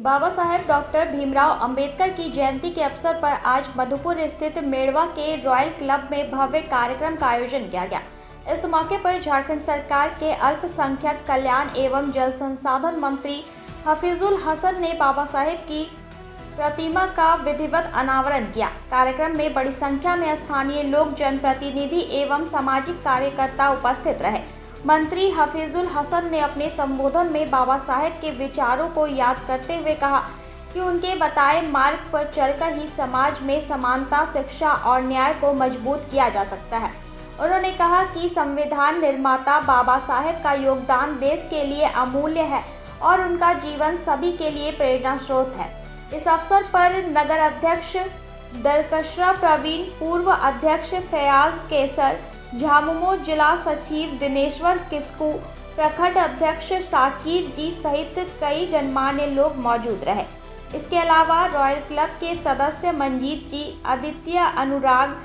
Baba Saheb doctor Bhimrao Ambedkar की जयंती के अवसर पर आज मधुपुर स्थित मेड़वा के रॉयल क्लब में भव्य कार्यक्रम का आयोजन किया गया। इस मौके पर झारखंड सरकार के अल्पसंख्यक कल्याण एवं जल संसाधन मंत्री हफीजुल हसन ने बाबा साहेब की प्रतिमा का विधिवत अनावरण किया। कार्यक्रम में बड़ी संख्या में स्थानीय लोग, जनप्रतिनिधि एवं सामाजिक कार्यकर्ता उपस्थित रहे। मंत्री हफीजुल हसन ने अपने संबोधन में बाबा साहेब के विचारों को याद करते हुए कहा कि उनके बताए मार्ग पर चलकर ही समाज में समानता, शिक्षा और न्याय को मजबूत किया जा सकता है। उन्होंने कहा कि संविधान निर्माता बाबा साहेब का योगदान देश के लिए अमूल्य है और उनका जीवन सभी के लिए प्रेरणा स्रोत है। इस अवसर पर नगर अध्यक्ष दरकशरा प्रवीण, पूर्व अध्यक्ष फयाज केसर, झामुमो जिला सचिव दिनेश्वर किस्कू, प्रखंड अध्यक्ष साकिर जी सहित कई गणमान्य लोग मौजूद रहे। इसके अलावा रॉयल क्लब के सदस्य मंजीत जी, आदित्य, अनुराग,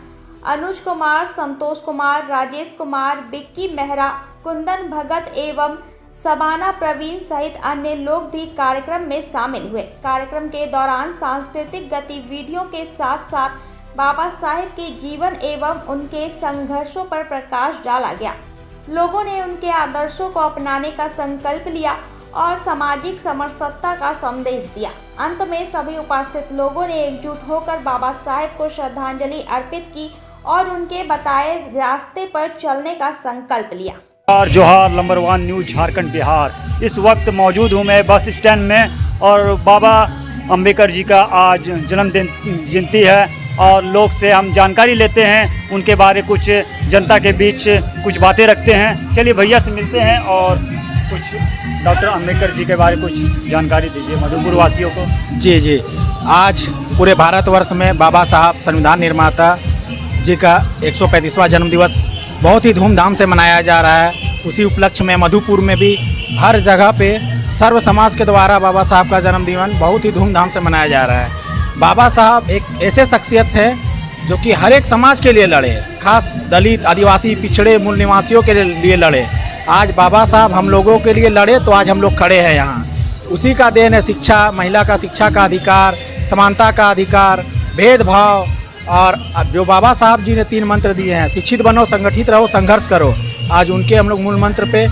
अनुज कुमार, संतोष कुमार, राजेश कुमार, बिक्की मेहरा, कुंदन भगत एवं सबाना प्रवीण सहित अन्य लोग भी कार्यक्रम में शामिल हुए। कार्यक्रम के दौरान सांस्कृतिक गतिविधियों के साथ साथ बाबा साहेब के जीवन एवं उनके संघर्षों पर प्रकाश डाला गया। लोगों ने उनके आदर्शों को अपनाने का संकल्प लिया और सामाजिक समरसता का संदेश दिया। अंत में सभी उपस्थित लोगों ने एकजुट होकर बाबा साहेब को श्रद्धांजलि अर्पित की और उनके बताए रास्ते पर चलने का संकल्प लिया। जोहार नंबर 1 न्यूज़ झारखंड बिहार। इस वक्त मौजूद हूँ मैं बस स्टैंड में और बाबा अंबेडकर जी का आज जन्मदिन जयंती है और लोग से हम जानकारी लेते हैं, उनके बारे कुछ जनता के बीच कुछ बातें रखते हैं। चलिए भैया से मिलते हैं और कुछ डॉक्टर अंबेडकर जी के बारे कुछ जानकारी दीजिए मधुपुर वासियों को। जी, आज पूरे भारतवर्ष में बाबा साहब संविधान निर्माता जी का 135वां जन्मदिवस बहुत ही धूमधाम से मनाया जा रहा है। उसी उपलक्ष्य में मधुपुर में भी हर जगह पे सर्व समाज के द्वारा बाबा साहब का जन्मदिन बहुत ही धूमधाम से मनाया जा रहा है। बाबा साहब एक ऐसे शख्सियत है जो कि हर एक समाज के लिए लड़े, खास दलित, आदिवासी, पिछड़े मूल निवासियों के लिए लड़े। आज बाबा साहब हम लोगों के लिए लड़े तो आज हम लोग खड़े हैं यहाँ। उसी का देन है शिक्षा, महिला का शिक्षा का अधिकार, समानता का अधिकार, भेदभाव। और जो बाबा साहब जी ने 3 मंत्र दिए हैं, शिक्षित बनो, संगठित रहो, संघर्ष करो, आज उनके हम लोग मूल मंत्र पे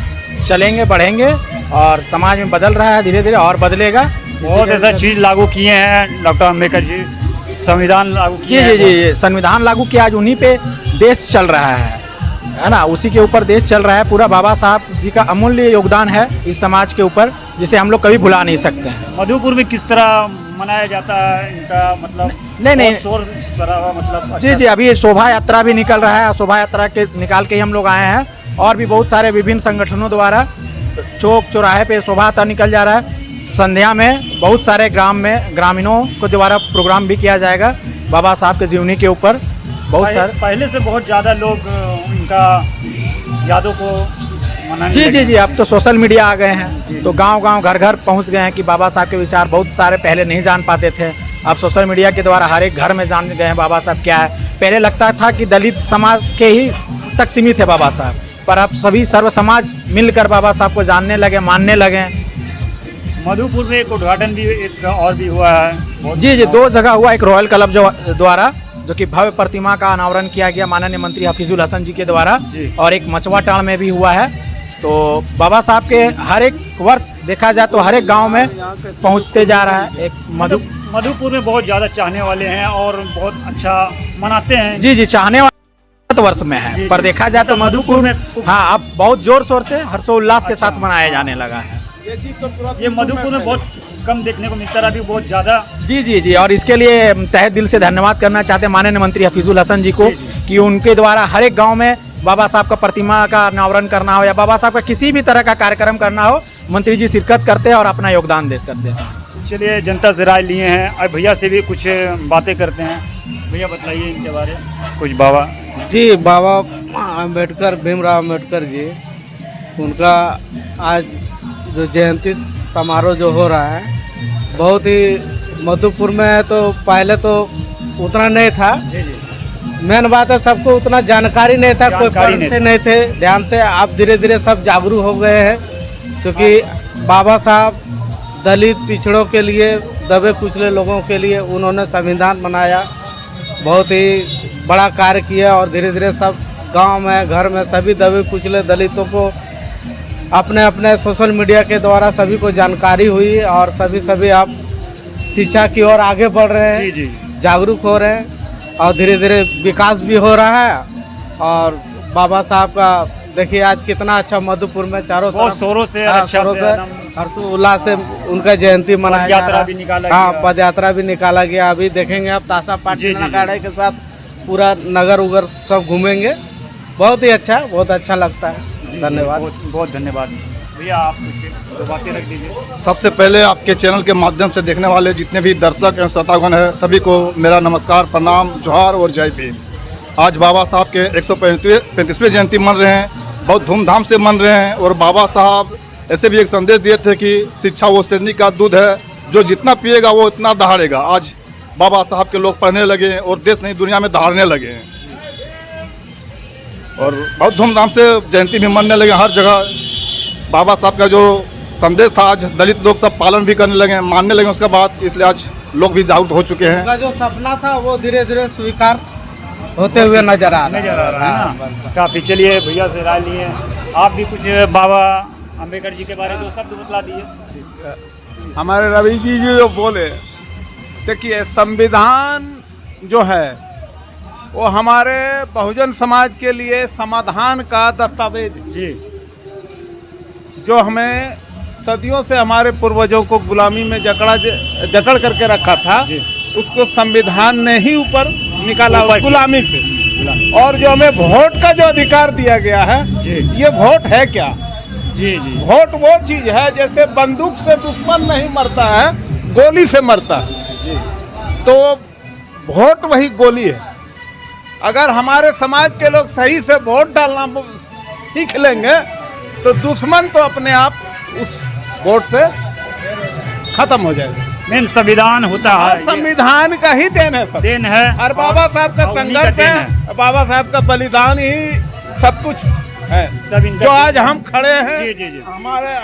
चलेंगे, बढ़ेंगे और समाज में बदल रहा है, धीरे धीरे और बदलेगा। बहुत ऐसा चीज़ लागू किए हैं डॉक्टर अंबेडकर जी, संविधान लागू किए। जी, संविधान लागू किया, आज उन्हीं पे देश चल रहा है ना, उसी के ऊपर देश चल रहा है। पूरा बाबा साहब जी का अमूल्य योगदान है इस समाज के ऊपर, जिसे हम लोग कभी भुला नहीं सकते हैं। मधुपुर में किस तरह मनाया जाता है इनका, मतलब नहीं शोर शराबा, मतलब जी, अभी शोभा यात्रा भी निकल रहा है। शोभा यात्रा के निकाल के ही हम लोग आए हैं और भी बहुत सारे विभिन्न संगठनों द्वारा चौक चौराहे पे शोभा यात्रा निकल जा रहा है। संध्या में बहुत सारे ग्रामीणों को द्वारा प्रोग्राम भी किया जाएगा बाबा साहब के जीवनी के ऊपर। बहुत सारे पहले से बहुत ज़्यादा लोग उनका यादों को मनाने जी, अब तो सोशल मीडिया आ गए हैं तो गांव-गांव, घर-घर पहुंच गए हैं कि बाबा साहब के विचार बहुत सारे पहले नहीं जान पाते थे। अब सोशल मीडिया के द्वारा हर एक घर में जान गए हैं बाबा साहब क्या है। पहले लगता था कि दलित समाज के ही तक सीमित है बाबा साहब, पर अब सभी सर्व समाज मिलकर बाबा साहब को जानने लगे, मानने लगे। मधुपुर में एक उद्घाटन भी एक और भी हुआ है। जी, 2 जगह हुआ। एक रॉयल क्लब द्वारा जो कि भव्य प्रतिमा का अनावरण किया गया माननीय मंत्री हफीजुल हसन जी के द्वारा, और एक मचवा टाण में भी हुआ है। तो बाबा साहब के हर एक वर्ष देखा जाए तो हर एक गांव में पहुंचते जा रहा है। एक मधुपुर में बहुत ज़्यादा चाहने वाले हैं और बहुत अच्छा मनाते हैं। जी, चाहने वाले वर्ष में है, पर देखा जाए तो मधुपुर में हाँ अब बहुत जोर शोर से हर्षोल्लास के साथ मनाया जाने लगा है। ये मधुपुर में बहुत कम देखने को मिलता है, अभी बहुत ज़्यादा। जी, और इसके लिए तहे दिल से धन्यवाद करना चाहते हैं माननीय मंत्री हफीजुल हसन जी को कि उनके द्वारा हर एक गांव में बाबा साहब का प्रतिमा का अनावरण करना हो या बाबा साहब का किसी भी तरह का कार्यक्रम करना हो, मंत्री जी शिरकत करते हैं और अपना योगदान करते हैं। चलिए जनता से राय लिए हैं और भैया से भी कुछ बातें करते हैं। भैया बताइए इनके बारे में कुछ। बाबा जी, बाबा अंबेडकर, भीमराव अंबेडकर जी, उनका आज जो जयंती समारोह जो हो रहा है बहुत ही मधुपुर में, तो पहले तो उतना नहीं था। मेन बात है सबको उतना जानकारी नहीं था, कोई पढ़ते नहीं थे ध्यान से। आप धीरे धीरे सब जागरूक हो गए हैं क्योंकि बाबा साहब दलित पिछड़ों के लिए, दबे कुचले लोगों के लिए उन्होंने संविधान बनाया, बहुत ही बड़ा कार्य किया। और धीरे धीरे सब गांव में, घर में सभी दबे कुचले दलितों को अपने अपने सोशल मीडिया के द्वारा सभी को जानकारी हुई और सभी आप शिक्षा की ओर आगे बढ़ रहे हैं, जी। जागरूक हो रहे हैं और धीरे धीरे विकास भी हो रहा है। और बाबा साहब का देखिए आज कितना अच्छा मधुपुर में चारों बहुत तरफ शोरों से हाँ, अच्छा शोरों से से एकदम हर्षोल्लास से उनका जयंती मनाया जा यात्रा रहा भी है। निकाला हाँ, गया। पद यात्रा भी निकाला गया। अभी देखेंगे आप ताशा पार्टी जी, जी। नगाड़े के साथ पूरा नगर उगर सब घूमेंगे। बहुत ही अच्छा, बहुत अच्छा लगता है। धन्यवाद। बहुत धन्यवाद भैया। आप कुछ दो बातें रख दीजिए। सबसे पहले आपके चैनल के माध्यम से देखने वाले जितने भी दर्शक एवं श्रोतागण हैं, सभी को मेरा नमस्कार, प्रणाम, जोहार और जय भीम। आज बाबा साहब के 135वीं जयंती मन रहे हैं, बहुत धूमधाम से मन रहे हैं। और बाबा साहब ऐसे भी एक संदेश दिए थे कि शिक्षा वो श्रेणी का दूध है, जो जितना पिएगा वो इतना दहाड़ेगा। आज बाबा साहब के लोग पढ़ने लगे हैं और देश नहीं दुनिया में दहाड़ने लगे हैं और बहुत धूमधाम से जयंती भी मनने लगे हर जगह। बाबा साहब का जो संदेश था आज दलित लोग सब पालन भी करने लगे, मानने लगे उसका बात, इसलिए आज लोग भी जागरूक हो चुके हैं। उनका जो सपना था वो धीरे धीरे स्वीकार होते हुए नजर आ रहा है ना। काफी। चलिए भैया से राय लिए, आप भी कुछ बाबा अम्बेडकर जी के बारे में 2 शब्द बतला दिए। हमारे रवि जी जो बोले, देखिए संविधान जो है वो हमारे बहुजन समाज के लिए समाधान का दस्तावेज है, जी। जो हमें सदियों से हमारे पूर्वजों को गुलामी में जकड़ करके रखा था, उसको संविधान ने ही ऊपर निकाला गुलामी से। और जो हमें वोट का जो अधिकार दिया गया है, ये वोट है क्या? जी। वोट वो चीज है जैसे बंदूक से दुश्मन नहीं मरता है, गोली से मरता है। तो वोट वही गोली है। अगर हमारे समाज के लोग सही से वोट डालना सीख लेंगे तो दुश्मन तो अपने आप उस वोट से खत्म हो जाएगा। मेन संविधान होता है, संविधान का ही देन है, सब देन है। और बाबा साहब का संघर्ष है, बाबा साहब का बलिदान ही सब कुछ है। जो आज हम खड़े हैं, जी।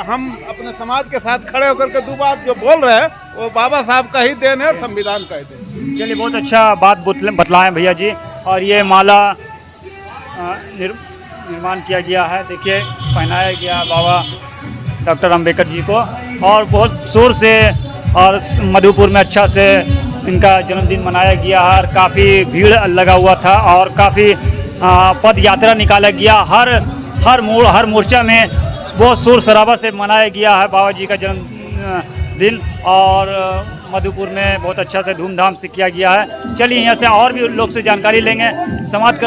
हम अपने समाज के साथ खड़े होकर के 2 बात जो बोल रहे हैं वो बाबा साहब का ही देन है, संविधान का ही देन। चलिए, बहुत अच्छा बात बतलाएं भैया जी। और ये माला निर्माण किया गया है, देखिए पहनाया गया बाबा डॉक्टर अम्बेडकर जी को, और बहुत शोर से और मधुपुर में अच्छा से इनका जन्मदिन मनाया गया है। और काफ़ी भीड़ लगा हुआ था और काफ़ी पद यात्रा निकाला गया। हर मोर्चा में बहुत शोर शराबा से मनाया गया है बाबा जी का जन्मदिन, और मधुपुर में बहुत अच्छा से धूमधाम से किया गया है। चलिए यहाँ से और भी लोग से जानकारी लेंगे। समाज